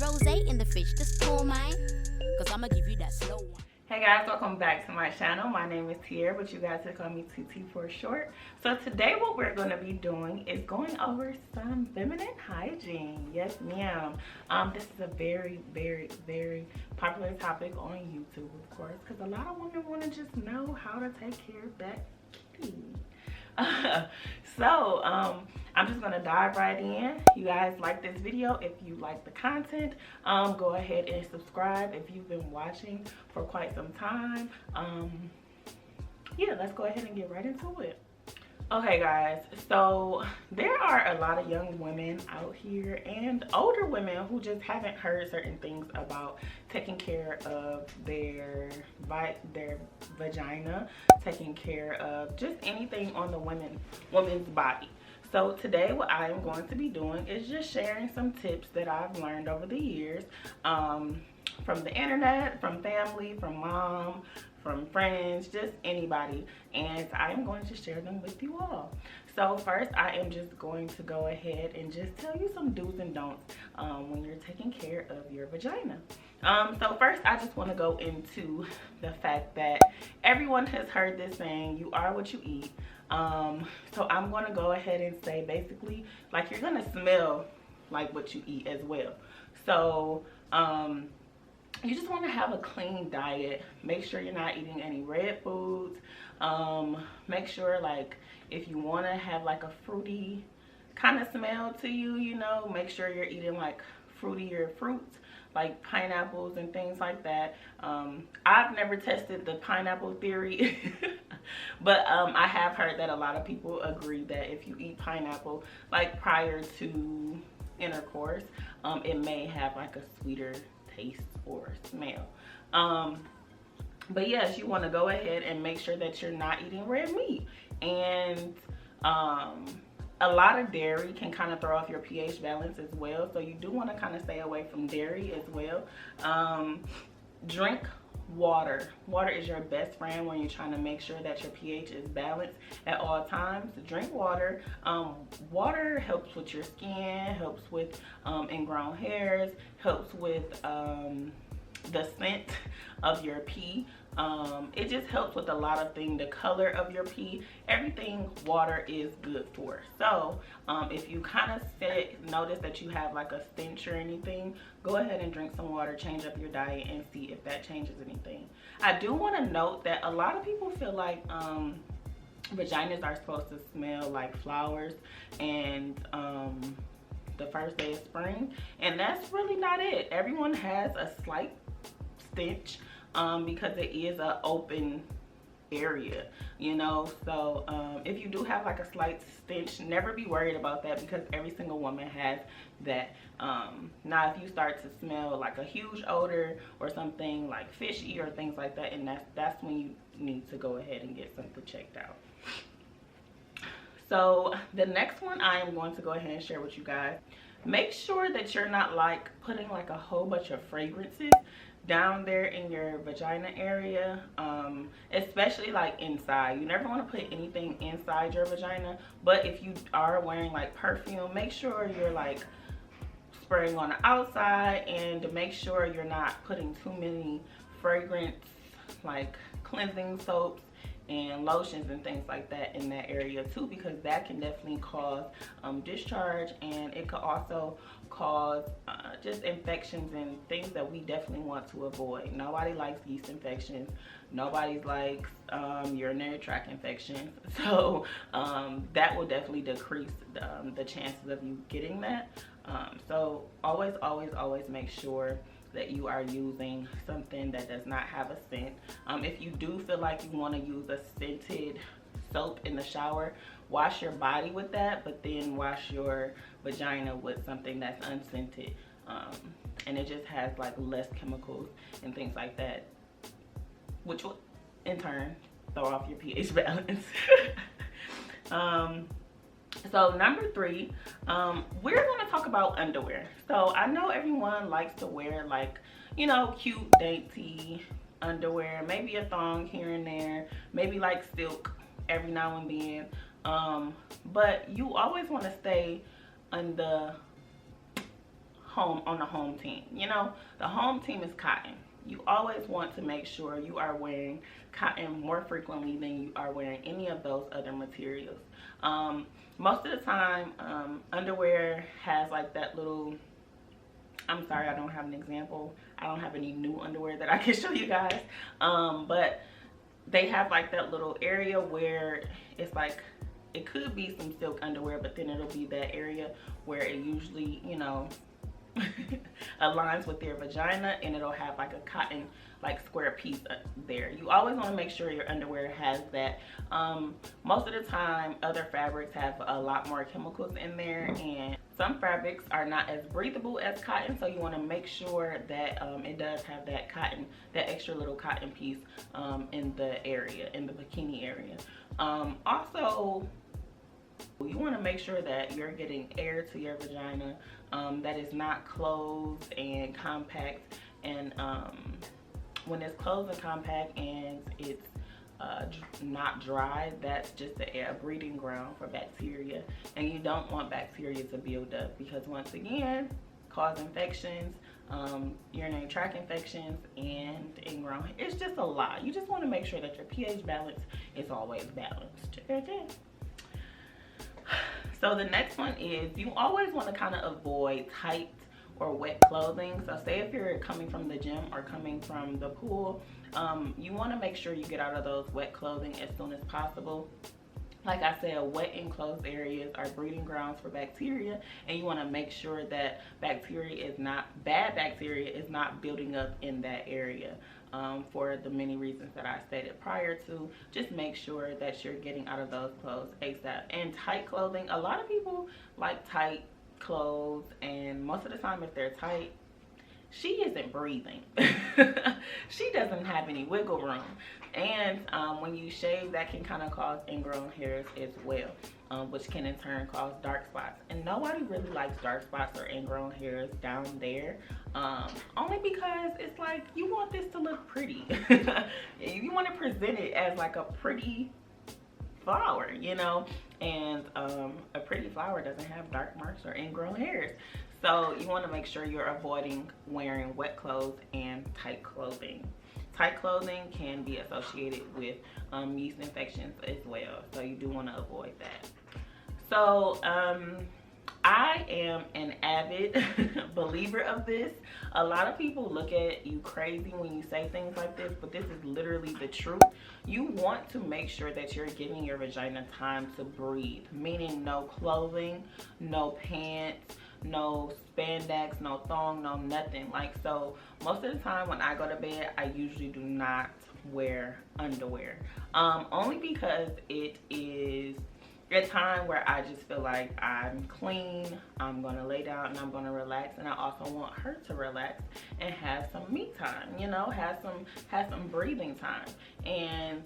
rose in the fridge, just pour mine. Cause I'ma give you that slow one. Hey guys, welcome back to my channel. My name is Tierra, but you guys can call me TT for short. So today what we're going to be doing is going over some feminine hygiene. Yes, ma'am. This is a very, very, very popular topic on YouTube, of course, because a lot of women want to just know how to take care of that kitty. I'm just gonna dive right in. You guys like this video? If you like the content, go ahead and subscribe if you've been watching for quite some time. Yeah, let's go ahead and get right into it. Okay guys, so there are a lot of young women out here and older women who just haven't heard certain things about taking care of their vagina, taking care of just anything on the woman's body. So today what I am going to be doing is just sharing some tips that I've learned over the years from the internet, from family, from mom, from friends, just anybody, and I'm going to share them with you all. So first I am just going to go ahead and just tell you some do's and don'ts when you're taking care of your vagina. So first I just want to go into the fact that everyone has heard this saying, you are what you eat. So I'm going to go ahead and say basically, like, you're going to smell like what you eat as well. So you just want to have a clean diet. Make sure you're not eating any red foods. Make sure, like, if you want to have like a fruity kind of smell to you, you know, make sure you're eating like fruitier fruits like pineapples and things like that. I've never tested the pineapple theory, but I have heard that a lot of people agree that if you eat pineapple like prior to intercourse, it may have like a sweeter taste or smell. But yes, you want to go ahead and make sure that you're not eating red meat. And a lot of dairy can kind of throw off your pH balance as well, so you do want to kind of stay away from dairy as well. Drink water. Water is your best friend when you're trying to make sure that your pH is balanced at all times. Drink water. Water helps with your skin, helps with ingrown hairs, helps with the scent of your pee. It just helps with a lot of things. The color of your pee, everything water is good for. So if you kind of notice that you have like a stench or anything, go ahead and drink some water, change up your diet, and see if that changes anything. I do want to note that a lot of people feel like vaginas are supposed to smell like flowers and the first day of spring, and that's really not it. Everyone has a slight stench because it is an open area, you know. So if you do have like a slight stench, never be worried about that, because every single woman has that. Now if you start to smell like a huge odor or something like fishy or things like that, and that's when you need to go ahead and get something checked out. So the next one I am going to go ahead and share with you guys. Make sure that you're not like putting like a whole bunch of fragrances down there in your vagina area, especially like inside. You never want to put anything inside your vagina, but if you are wearing like perfume, make sure you're like spraying on the outside, and to make sure you're not putting too many fragrance like cleansing soaps and lotions and things like that in that area too, because that can definitely cause discharge, and it could also cause just infections and things that we definitely want to avoid. Nobody likes yeast infections. Nobody likes urinary tract infections. So that will definitely decrease the chances of you getting that. So always make sure that you are using something that does not have a scent. If you do feel like you want to use a scented soap in the shower, wash your body with that, but then wash your vagina with something that's unscented, and it just has like less chemicals and things like that, which will in turn throw off your pH balance. So number 3, we're going to talk about underwear. So I know everyone likes to wear like, you know, cute, dainty underwear, maybe a thong here and there, maybe like silk every now and then. But you always want to stay on the on the home team. You know, the home team is cotton. You always want to make sure you are wearing cotton more frequently than you are wearing any of those other materials. Most of the time, underwear has like that little, I'm sorry, I don't have an example. I don't have any new underwear that I can show you guys. But they have like that little area where it's like, it could be some silk underwear, but then it'll be that area where it usually, you know, aligns with their vagina, and it'll have like a cotton like square piece there. You always want to make sure your underwear has that. Most of the time other fabrics have a lot more chemicals in there, and some fabrics are not as breathable as cotton, so you want to make sure that it does have that cotton, that extra little cotton piece in the area, in the bikini area. Also, you want to make sure that you're getting air to your vagina, that is not closed and compact. And when it's closed and compact and it's not dry, that's just a breeding ground for bacteria, and you don't want bacteria to build up, because once again, cause infections, urinary tract infections, and ingrown. It's just a lot. You just want to make sure that your pH balance is always balanced. Okay. So the next one is, you always want to kind of avoid tight or wet clothing. So say if you're coming from the gym or coming from the pool, you want to make sure you get out of those wet clothing as soon as possible. Like I said, wet enclosed areas are breeding grounds for bacteria, and you want to make sure that bacteria is not, bad bacteria is not building up in that area. For the many reasons that I stated prior to, just make sure that you're getting out of those clothes ASAP. And tight clothing, a lot of people like tight clothes, and most of the time if they're tight, she isn't breathing. She doesn't have any wiggle room. And when you shave, that can kind of cause ingrown hairs as well, which can in turn cause dark spots. And nobody really likes dark spots or ingrown hairs down there, only because it's like, you want this to look pretty. You want to present it as like a pretty flower, you know, and a pretty flower doesn't have dark marks or ingrown hairs. So you want to make sure you're avoiding wearing wet clothes and tight clothing. Tight clothing can be associated with yeast infections as well, so you do want to avoid that. So I am an avid believer of this. A lot of people look at you crazy when you say things like this, but this is literally the truth. You want to make sure that you're giving your vagina time to breathe, meaning no clothing, no pants, no spandex, no thong, no nothing. Like, so most of the time when I go to bed, I usually do not wear underwear, only because it is a time where I just feel like I'm clean, I'm gonna lay down and I'm gonna relax, and I also want her to relax and have some me time, you know, have some breathing time. And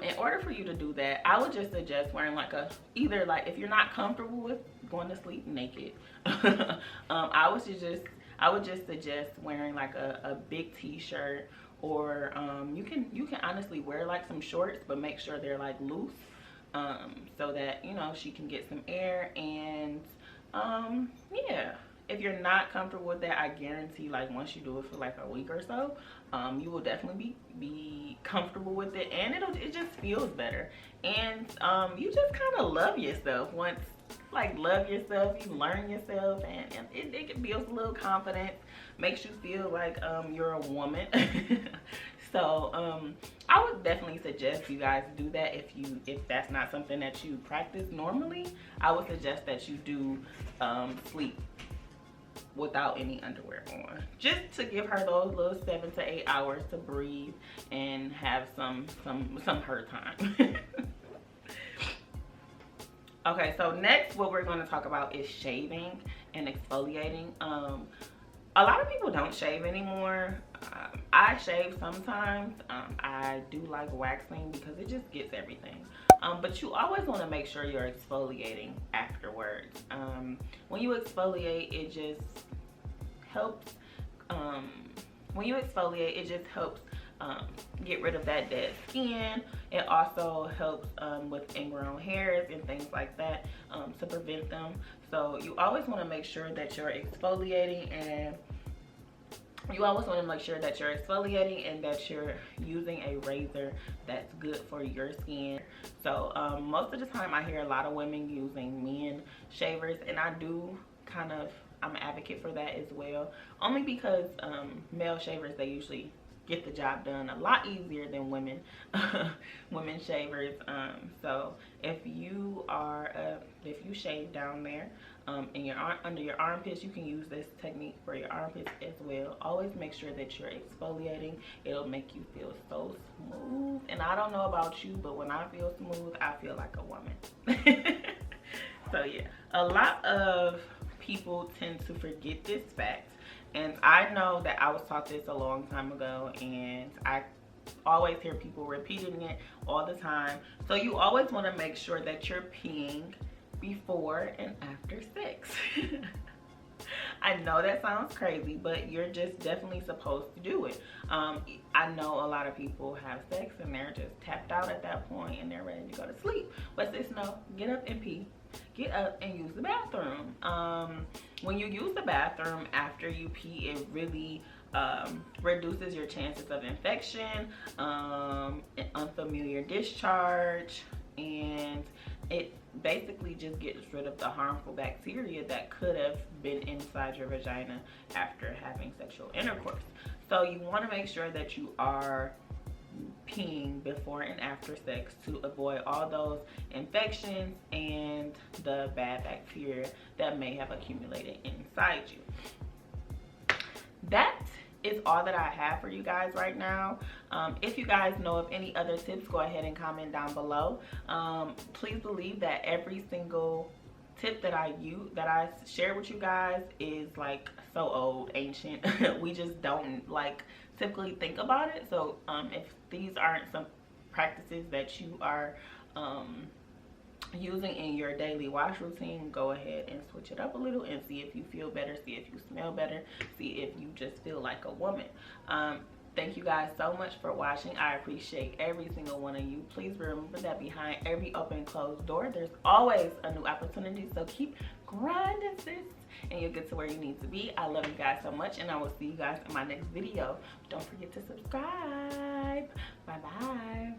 in order for you to do that, I would just suggest wearing like either like, if you're not comfortable with going to sleep naked, I would just suggest wearing like a big t-shirt, or you can honestly wear like some shorts, but make sure they're like loose, so that, you know, she can get some air. And yeah, if you're not comfortable with that, I guarantee like once you do it for like a week or so, you will definitely be comfortable with it, and it just feels better. And you just kind of love yourself once, like, love yourself, you learn yourself, and it builds a little confidence, makes you feel like you're a woman. So I would definitely suggest you guys do that. If that's not something that you practice normally, I would suggest that you do sleep without any underwear on, just to give her those little 7 to 8 hours to breathe and have some her time. Okay, so next what we're going to talk about is shaving and exfoliating. A lot of people don't shave anymore. I shave sometimes. I do like waxing because it just gets everything. But you always want to make sure you're exfoliating afterwards. When you exfoliate, it just helps. When you exfoliate, it just helps get rid of that dead skin. It also helps with ingrown hairs and things like that, to prevent them. So you always want to make sure that you're exfoliating, and that you're using a razor that's good for your skin. So most of the time I hear a lot of women using men shavers, and I'm an advocate for that as well, only because male shavers, they usually get the job done a lot easier than women shavers. So if you shave down there under your armpits, you can use this technique for your armpits as well. Always make sure that you're exfoliating. It'll make you feel so smooth, and I don't know about you, but when I feel smooth, I feel like a woman. So yeah, a lot of people tend to forget this fact, and I know that I was taught this a long time ago, and I always hear people repeating it all the time. So you always want to make sure that you're peeing before and after sex. I know that sounds crazy, but you're just definitely supposed to do it. I know a lot of people have sex and they're just tapped out at that point and they're ready to go to sleep. But sis, no, get up and pee. Get up and use the bathroom. When you use the bathroom after you pee, it really reduces your chances of infection, unfamiliar discharge, and it basically just gets rid of the harmful bacteria that could have been inside your vagina after having sexual intercourse. So you want to make sure that you are peeing before and after sex to avoid all those infections and the bad bacteria that may have accumulated inside you. That is all that I have for you guys right now. If you guys know of any other tips, go ahead and comment down below. Please believe that every single tip that I share with you guys is like so old, ancient. We just don't like typically think about it. So if these aren't some practices that you are using in your daily wash routine, go ahead and switch it up a little and see if you feel better, see if you smell better, see if you just feel like a woman. Thank you guys so much for watching. I appreciate every single one of you. Please remember that behind every open and closed door, there's always a new opportunity. So keep grinding, sis, and you'll get to where you need to be. I love you guys so much, and I will see you guys in my next video. Don't forget to subscribe. Bye-bye.